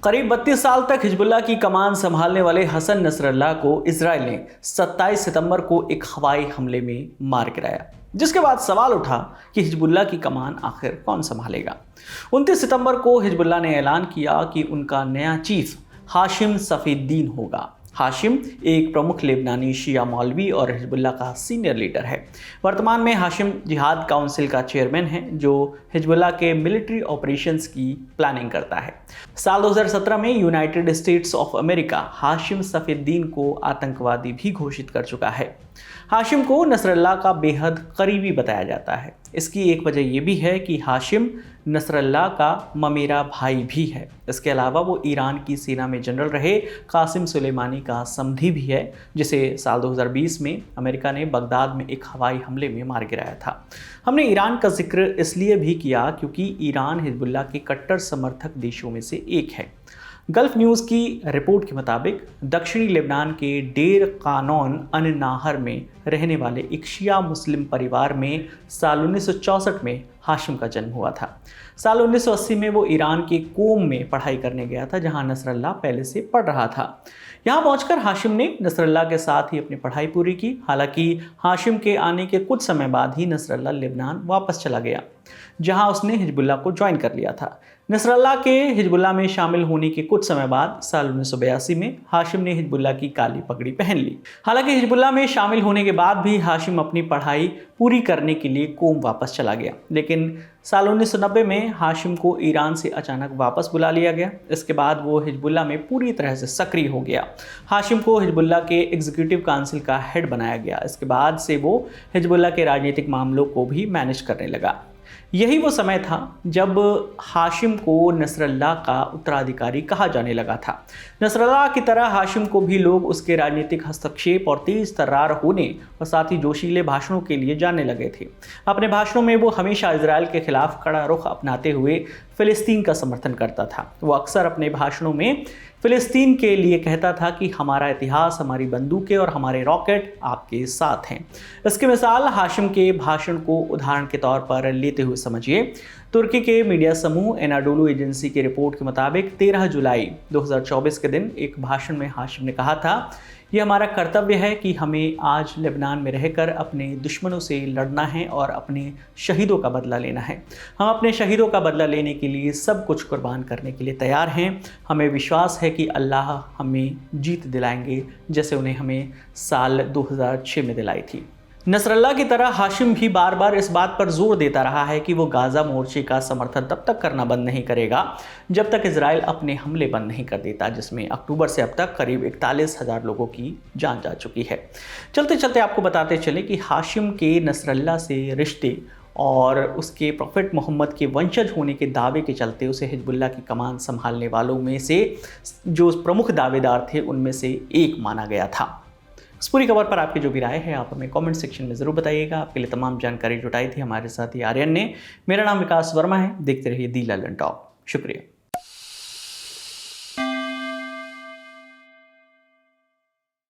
करीब 32 साल तक हिजबुल्लाह की कमान संभालने वाले हसन नसरल्लाह को इजराइल ने 27 सितंबर को एक हवाई हमले में मार गिराया, जिसके बाद सवाल उठा कि हिजबुल्लाह की कमान आखिर कौन संभालेगा। 29 सितंबर को हिजबुल्लाह ने ऐलान किया कि उनका नया चीफ हाशिम सफीउद्दीन होगा। हाशिम एक प्रमुख लेबनानी शिया मौलवी और हिजबुल्लाह का सीनियर लीडर है। वर्तमान में हाशिम जिहाद काउंसिल का चेयरमैन है, जो हिजबुल्लाह के मिलिट्री ऑपरेशंस की प्लानिंग करता है। साल 2017 में United states of America Hashim Safiuddin को आतंकवादी भी घोषित कर चुका है। हाशिम को नसरल्लाह का बेहद करीबी बताया जाता है। इसकी एक वजह यह भी है कि हाशिम नसरल्लाह का ममेरा भाई भी है। इसके अलावा वो ईरान की सेना में जनरल रहे कासिम सुलेमानी का समधी भी है, जिसे साल 2020 में अमेरिका ने बगदाद में एक हवाई हमले में मार गिराया था। हमने ईरान का जिक्र इसलिए भी किया क्योंकि ईरान हिजबुल्लाह के कट्टर समर्थक देशों में से एक है। गल्फ न्यूज़ की रिपोर्ट के मुताबिक दक्षिणी लेबनान के डेर कानौन अन नाहर में रहने वाले एक शिया मुस्लिम परिवार में साल 1964 में हाशिम का जन्म हुआ था। साल 1980 में वो ईरान के कोम में पढ़ाई करने गया था, जहां नसरल्लाह पहले से पढ़ रहा था। यहाँ पहुंचकर हाशिम ने नसरल्लाह के साथ ही अपनी पढ़ाई पूरी की। हालांकि हाशिम के आने के कुछ समय बाद ही नसरल्लाह लेबनान वापस चला गया, जहां उसने हिजबुल्लाह को ज्वाइन कर लिया था। नसरल्लाह के हिजबुल्लाह में शामिल होने के कुछ समय बाद साल 1982 में हाशिम ने हिजबुल्लाह की काली पगड़ी पहन ली। हालांकि हिजबुल्लाह में शामिल होने के बाद भी हाशिम अपनी पढ़ाई पूरी करने के लिए कोम वापस चला गया, लेकिन साल 1990 में हाशिम को ईरान से अचानक वापस बुला लिया गया। इसके बाद वो हिजबुल्लाह में पूरी तरह से सक्रिय हो गया। हाशिम को हिजबुल्लाह के एग्जीक्यूटिव काउंसिल का हेड बनाया गया। इसके बाद से वो हिजबुल्लाह के राजनीतिक मामलों को भी मैनेज करने लगा। यही वो समय था जब हाशिम को नसरल्लाह का उत्तराधिकारी कहा जाने लगा था। नसरल्लाह की तरह हाशिम को भी लोग उसके राजनीतिक हस्तक्षेप और तेज तर्रार होने और साथ ही जोशीले भाषणों के लिए जानने लगे थे। अपने भाषणों में वो हमेशा इजराइल के खिलाफ कड़ा रुख अपनाते हुए फ़िलिस्तीन का समर्थन करता था। वो अक्सर अपने भाषणों में फ़िलिस्तीन के लिए कहता था कि हमारा इतिहास, हमारी बंदूकें और हमारे रॉकेट आपके साथ हैं। इसकी मिसाल हाशिम के भाषण को उदाहरण के तौर पर लेते हुए समझिए। तुर्की के मीडिया समूह एनाडोलू एजेंसी की रिपोर्ट के मुताबिक 13 जुलाई 2024 के दिन एक भाषण में हाशिम ने कहा था, यह हमारा कर्तव्य है कि हमें आज लेबनान में रहकर अपने दुश्मनों से लड़ना है और अपने शहीदों का बदला लेना है। हम अपने शहीदों का बदला लेने के लिए सब कुछ कुर्बान करने के लिए तैयार हैं। हमें विश्वास है कि अल्लाह हमें जीत दिलाएंगे, जैसे उन्हें हमें साल 2006 में दिलाई थी। नसरल्लाह की तरह हाशिम भी बार बार इस बात पर जोर देता रहा है कि वो गाज़ा मोर्चे का समर्थन तब तक करना बंद नहीं करेगा जब तक इजराइल अपने हमले बंद नहीं कर देता, जिसमें अक्टूबर से अब तक करीब 41,000 लोगों की जान जा चुकी है। चलते चलते आपको बताते चले कि हाशिम के नसरल्लाह से रिश्ते और उसके प्रॉफेट मोहम्मद के वंशज होने के दावे के चलते उसे हिजबुल्लाह की कमान संभालने वालों में से जो प्रमुख दावेदार थे उनमें से एक माना गया था। इस पूरी खबर पर आपकी जो भी राय है आप हमें कमेंट सेक्शन में ज़रूर बताइएगा। आपके लिए तमाम जानकारी जुटाई थी हमारे साथी आर्यन ने। मेरा नाम विकास वर्मा है। देखते रहिए दी ललन टॉप। शुक्रिया।